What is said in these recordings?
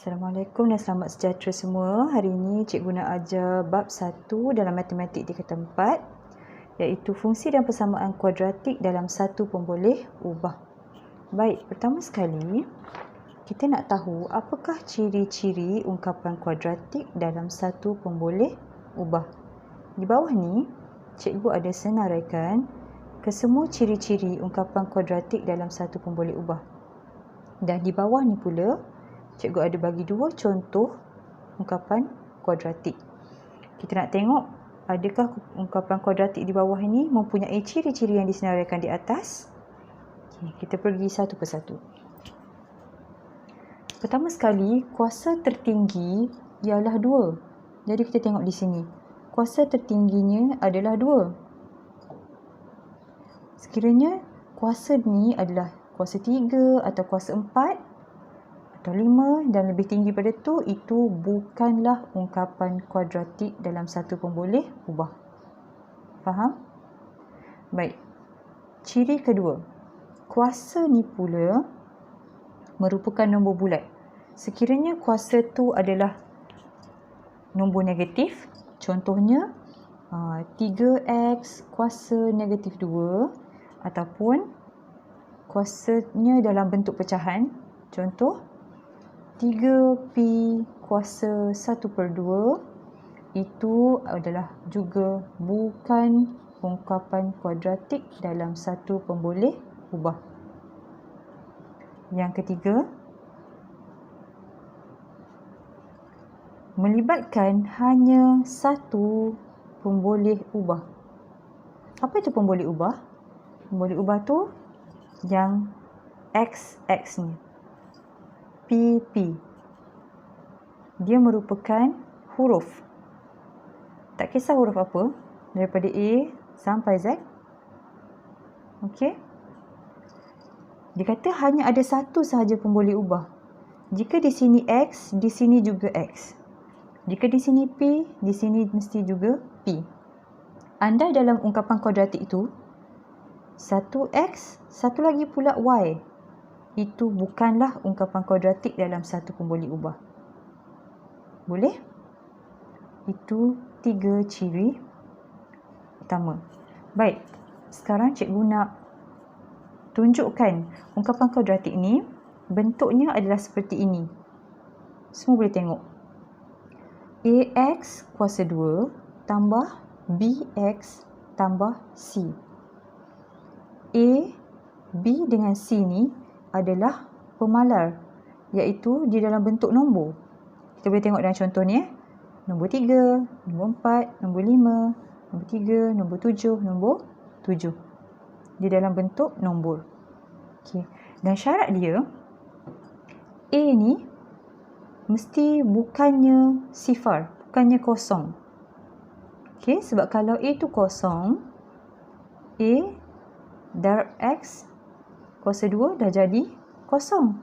Assalamualaikum dan selamat sejahtera semua. Hari ini cikgu nak ajar bab 1 dalam matematik tingkatan 4 iaitu fungsi dan persamaan kuadratik dalam satu pemboleh ubah. Baik, pertama sekali kita nak tahu apakah ciri-ciri ungkapan kuadratik dalam satu pemboleh ubah. Di bawah ni cikgu ada senaraikan kesemua ciri-ciri ungkapan kuadratik dalam satu pemboleh ubah. Dan di bawah ni pula cikgu ada bagi dua contoh ungkapan kuadratik. Kita nak tengok adakah ungkapan kuadratik di bawah ini mempunyai ciri-ciri yang disenaraikan di atas. Kita pergi satu persatu. Pertama sekali, kuasa tertinggi ialah 2. Jadi kita tengok di sini. Kuasa tertingginya adalah 2. Sekiranya kuasa ni adalah kuasa 3 atau kuasa 4 atau 5 dan lebih tinggi pada tu, itu bukanlah ungkapan kuadratik dalam satu pemboleh ubah. Faham? Baik. Ciri kedua. Kuasa ni pula merupakan nombor bulat. Sekiranya kuasa tu adalah nombor negatif, contohnya 3x kuasa negatif 2 ataupun kuasanya dalam bentuk pecahan, contoh 3p kuasa 1/2, itu adalah juga bukan ungkapan kuadratik dalam satu pemboleh ubah. Yang ketiga, melibatkan hanya satu pemboleh ubah. Apa itu pemboleh ubah? Pemboleh ubah tu yang x ni. PP. Dia merupakan huruf. Tak kisah huruf apa, daripada A sampai Z. Okey. Dia kata hanya ada satu sahaja pemboleh ubah. Jika di sini X, di sini juga X. Jika di sini P, di sini mesti juga P. Andai dalam ungkapan kuadratik itu, satu X, satu lagi pula Y. Itu bukanlah ungkapan kuadratik dalam satu pemboleh ubah. Boleh? Itu 3 ciri utama. Baik, sekarang cikgu nak tunjukkan ungkapan kuadratik ni bentuknya adalah seperti ini. Semua boleh tengok. AX kuasa 2 tambah BX tambah C. A, B dengan C ni adalah pemalar, iaitu di dalam bentuk nombor. Kita boleh tengok dalam contoh ni. Nombor 3, nombor 4, nombor 5, nombor 3, nombor 7, nombor 7. Di dalam bentuk nombor. Okay. Dan syarat dia, A ni mesti bukannya sifar, bukannya kosong. Okay. Sebab kalau A tu kosong, A darab X kuasa 2 dah jadi kosong.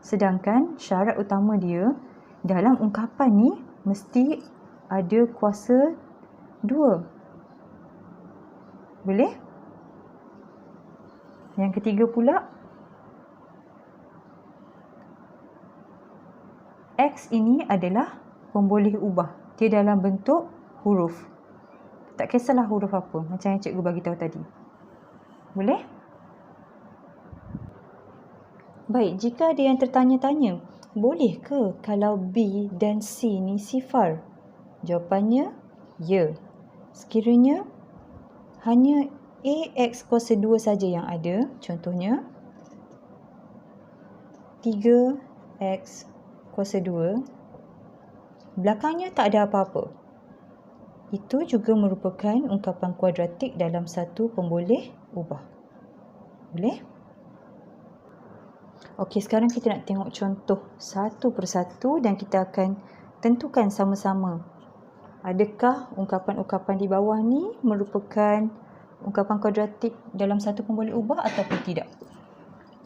Sedangkan syarat utama dia dalam ungkapan ni mesti ada kuasa 2. Boleh? Yang ketiga pula, X ini adalah pemboleh ubah. Dia dalam bentuk huruf. Tak kisahlah huruf apa, macam yang cikgu bagi tahu tadi. Boleh? Baik, jika ada yang tertanya-tanya, boleh ke kalau B dan C ni sifar? Jawapannya, ya. Sekiranya hanya AX kuasa 2 saja yang ada, contohnya 3X kuasa 2, belakangnya tak ada apa-apa. Itu juga merupakan ungkapan kuadratik dalam satu pemboleh ubah. Boleh? Okey, sekarang kita nak tengok contoh satu persatu dan kita akan tentukan sama-sama adakah ungkapan-ungkapan di bawah ni merupakan ungkapan kuadratik dalam satu pemboleh ubah ataupun tidak.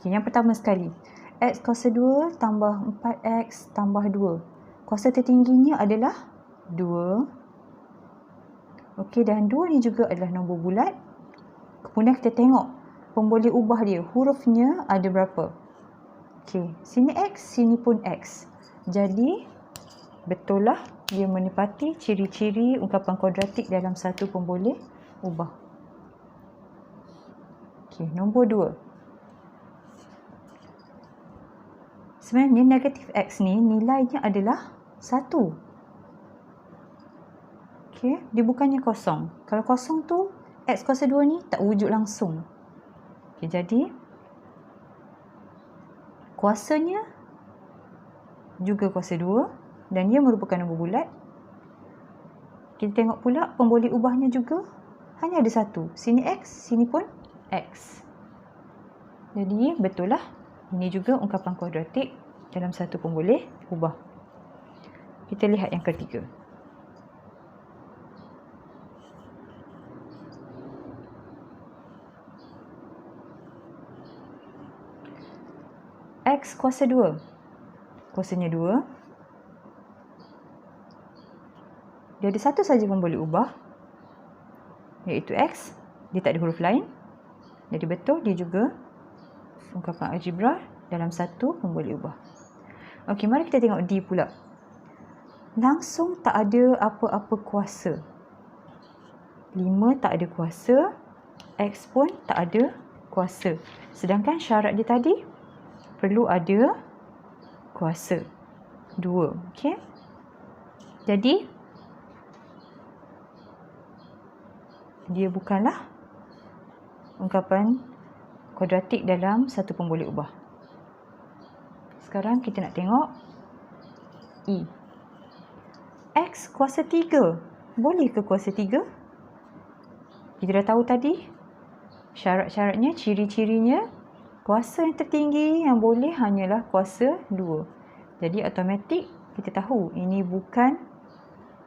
Okay, yang pertama sekali, X kuasa 2 tambah 4X tambah 2. Kuasa tertingginya adalah 2. Okey, dan 2 ni juga adalah nombor bulat. Kemudian kita tengok pemboleh ubah dia, hurufnya ada berapa. Okey, sini X, sini pun X. Jadi, betul lah dia menepati ciri-ciri ungkapan kuadratik dalam satu pemboleh ubah. Okey, nombor 2. Sebenarnya negatif X ni nilainya adalah 1. Okey, dia bukannya kosong. Kalau kosong tu, X kuasa 2 ni tak wujud langsung. Okey, jadi kuasanya juga kuasa 2 dan ia merupakan nombor bulat. Kita tengok pula pemboleh ubahnya juga hanya ada 1. Sini X, sini pun X. Jadi betul lah. Ini juga ungkapan kuadratik dalam satu pemboleh ubah. Kita lihat yang ketiga. X kuasa 2. Kuasanya 2. Dia ada satu saja pemboleh ubah, iaitu X. Dia tak ada huruf lain. Jadi betul dia juga ungkapan algebra dalam satu pemboleh ubah. Okey, mari kita tengok D pula. Langsung tak ada apa-apa kuasa. 5 tak ada kuasa. X pun tak ada kuasa. Sedangkan syarat dia tadi perlu ada kuasa 2. Okey. Jadi dia bukanlah ungkapan kuadratik dalam satu pemboleh ubah. Sekarang kita nak tengok E. X kuasa 3. Boleh ke kuasa 3? Kita dah tahu tadi syarat-syaratnya, ciri-cirinya, kuasa yang tertinggi yang boleh hanyalah kuasa 2. Jadi automatik kita tahu ini bukan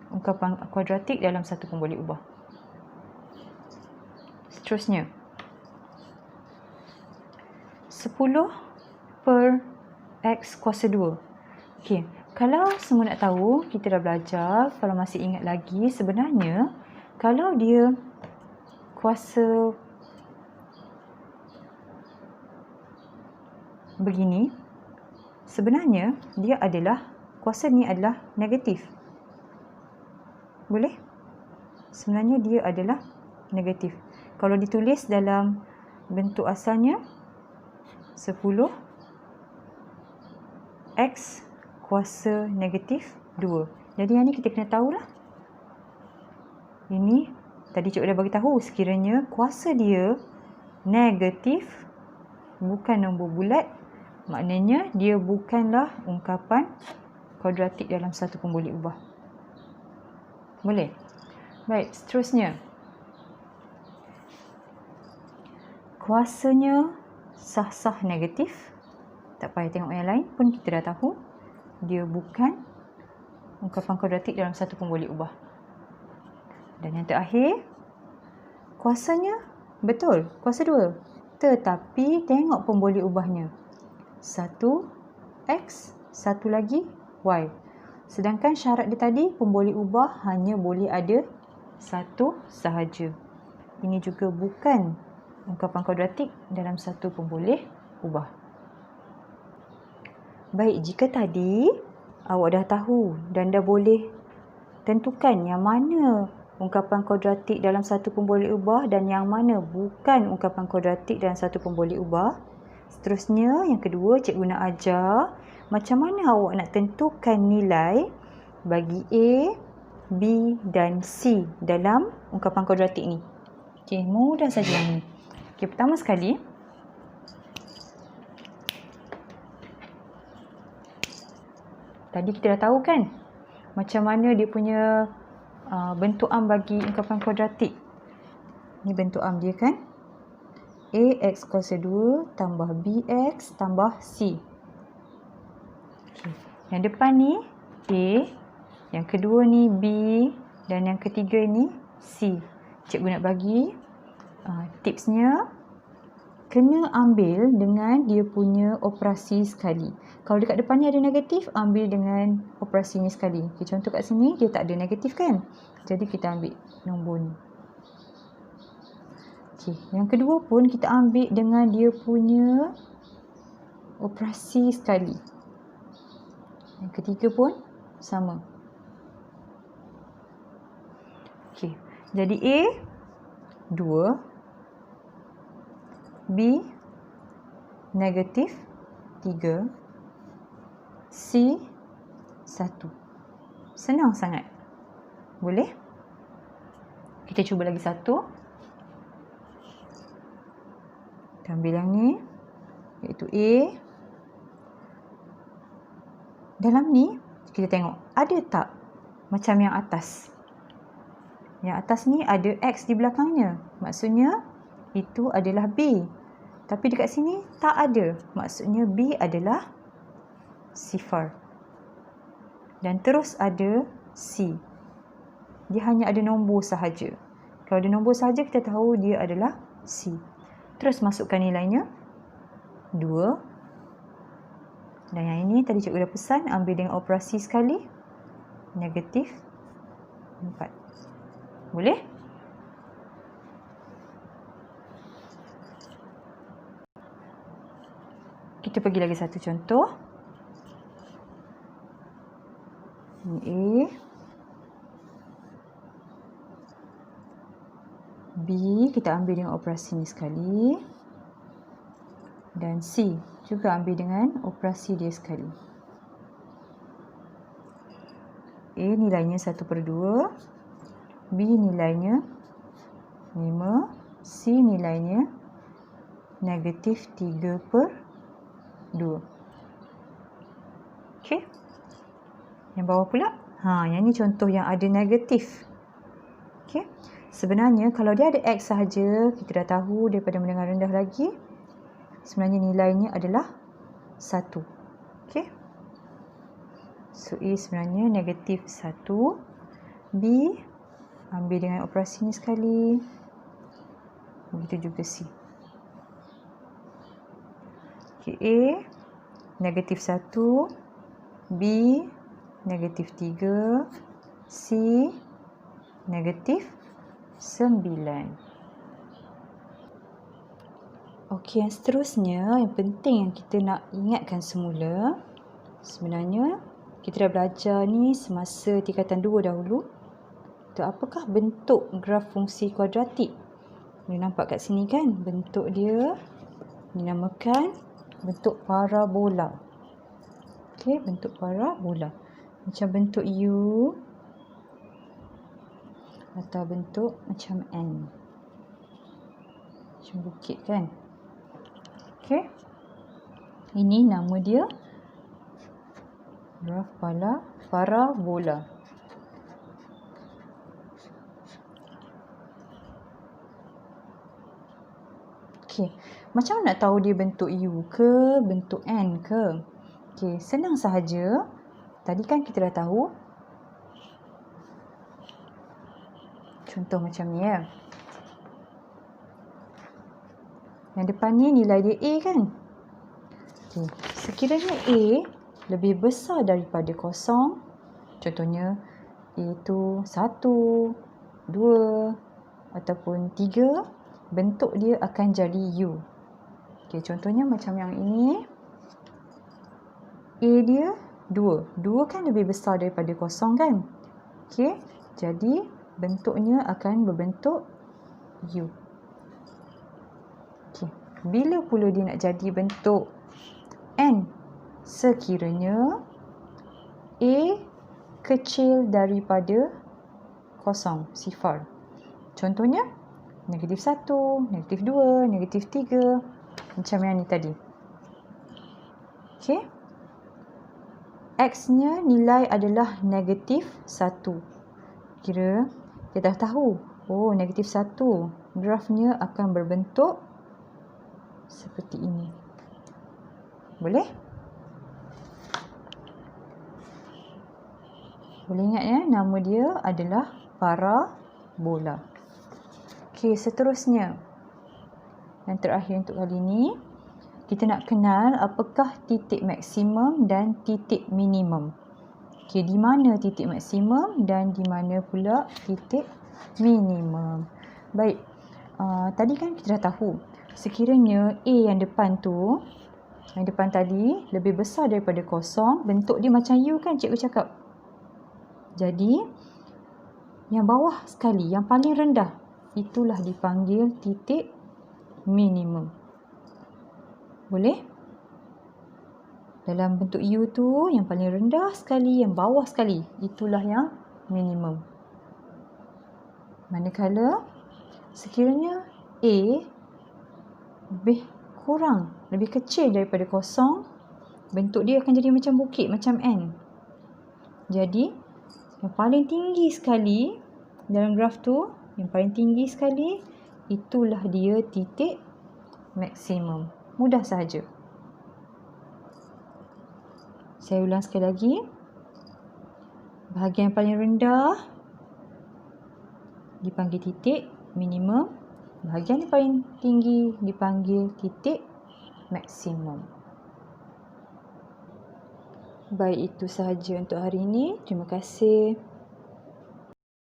ungkapan kuadratik dalam satu pemboleh ubah. Seterusnya, 10 per X kuasa 2. Okey, kalau semua nak tahu, kita dah belajar, kalau masih ingat lagi, sebenarnya kalau dia kuasa begini, sebenarnya dia adalah, kuasa ni adalah negatif. Boleh? Sebenarnya dia adalah negatif. Kalau ditulis dalam bentuk asalnya 10 X kuasa negatif 2. Jadi yang ni kita kena tahulah. Ini tadi cikgu dah bagi tahu, sekiranya kuasa dia negatif, bukan nombor bulat, maknanya dia bukanlah ungkapan kuadratik dalam satu pemboleh ubah. Boleh? Baik, seterusnya. Kuasanya sah-sah negatif. Tak payah tengok yang lain pun kita dah tahu dia bukan ungkapan kuadratik dalam satu pemboleh ubah. Dan yang terakhir, kuasanya betul, kuasa 2. Tetapi tengok pemboleh ubahnya. 1 X, satu lagi Y. Sedangkan syarat dia tadi, pemboleh ubah hanya boleh ada satu sahaja. Ini juga bukan ungkapan kuadratik dalam satu pemboleh ubah. Baik, jika tadi awak dah tahu dan dah boleh tentukan yang mana ungkapan kuadratik dalam satu pemboleh ubah dan yang mana bukan ungkapan kuadratik dalam satu pemboleh ubah. Seterusnya, yang kedua, cikgu nak ajar macam mana awak nak tentukan nilai bagi A, B dan C dalam ungkapan kuadratik ni. Okey, mudah saja yang ni. Okey, pertama sekali, tadi kita dah tahu kan macam mana dia punya bentuk am bagi ungkapan kuadratik. Ni bentuk am dia kan. AX kuasa 2 tambah BX tambah C. Okay. Yang depan ni A, yang kedua ni B dan yang ketiga ni C. Cikgu nak bagi tipsnya, kena ambil dengan dia punya operasi sekali. Kalau dekat depan ni ada negatif, ambil dengan operasinya sekali. Okay, contoh kat sini, dia tak ada negatif kan? Jadi kita ambil nombor ni. Okay, yang kedua pun kita ambil dengan dia punya operasi sekali. Yang ketiga pun sama. Okey. Jadi A 2, B negatif 3, C 1. Senang sangat. Boleh? Kita cuba lagi satu. Kita ambil yang ni, iaitu A. Dalam ni, kita tengok ada tak macam yang atas. Yang atas ni ada X di belakangnya. Maksudnya itu adalah B. Tapi dekat sini tak ada. Maksudnya B adalah sifar. Dan terus ada C. Dia hanya ada nombor sahaja. Kalau ada nombor sahaja, kita tahu dia adalah C. Terus masukkan nilainya 2. Dan yang ini tadi cikgu dah pesan, ambil dengan operasi sekali. Negatif 4. Boleh? Kita pergi lagi satu contoh. Ini A. B kita ambil dengan operasi ni sekali. Dan C juga ambil dengan operasi dia sekali. A nilainya 1/2. B nilainya 5. C nilainya negatif 3/2. Okey. Yang bawah pula. Yang ni contoh yang ada negatif. Okey. Sebenarnya kalau dia ada X sahaja, kita dah tahu daripada mendengar rendah lagi, sebenarnya nilainya adalah 1. Okey. So A sebenarnya negatif 1. B ambil dengan operasi ni sekali. Begitu juga C. Okay, A negatif 1. B negatif 3. C negatif 9. Okey, yang seterusnya, yang penting yang kita nak ingatkan semula, sebenarnya kita dah belajar ni semasa tingkatan 2 dahulu. Apakah bentuk graf fungsi kuadratik? Boleh nampak kat sini kan? Bentuk dia dinamakan bentuk parabola. Okey, bentuk parabola. Macam bentuk U atau bentuk macam N. Macam bukit kan? Okey. Ini nama dia graf parabola. Okey, macam mana nak tahu dia bentuk U ke bentuk N ke? Okey, senang sahaja. Tadi kan kita dah tahu. Contoh macam ni ya. Yang depan ni nilai dia A kan? Okey, sekiranya A lebih besar daripada 0, contohnya A tu 1, 2 ataupun 3, bentuk dia akan jadi U. Okey, contohnya macam yang ini. A dia 2. 2 kan lebih besar daripada 0 kan? Okey, jadi bentuknya akan berbentuk U. Okey, bila pula dia nak jadi bentuk N? Sekiranya A kecil daripada 0, sifar. Contohnya negatif 1, negatif 2, negatif 3. Macam yang ni tadi. Okey. X-nya nilai adalah negatif 1. Kira kita dah tahu. Oh, negatif 1. Grafnya akan berbentuk seperti ini. Boleh? Boleh ingat ya, nama dia adalah parabola. Okey, seterusnya. Yang terakhir untuk kali ini, kita nak kenal apakah titik maksimum dan titik minimum. Okey, di mana titik maksimum dan di mana pula titik minimum. Baik, tadi kan kita dah tahu, sekiranya A yang depan tu Yang depan tadi lebih besar daripada kosong. Bentuk dia macam U kan cikgu cakap. Jadi, yang bawah sekali, yang paling rendah, itulah dipanggil titik minimum. Boleh? Dalam bentuk U tu, yang paling rendah sekali, yang bawah sekali, itulah yang minimum. Manakala sekiranya A lebih kurang, lebih kecil daripada kosong, bentuk dia akan jadi macam bukit, macam N. Jadi, yang paling tinggi sekali dalam graf tu, yang paling tinggi sekali, itulah dia titik maksimum. Mudah sahaja. Saya ulang sekali lagi. Bahagian paling rendah dipanggil titik minimum. Bahagian yang paling tinggi dipanggil titik maksimum. Baik, itu sahaja untuk hari ini. Terima kasih.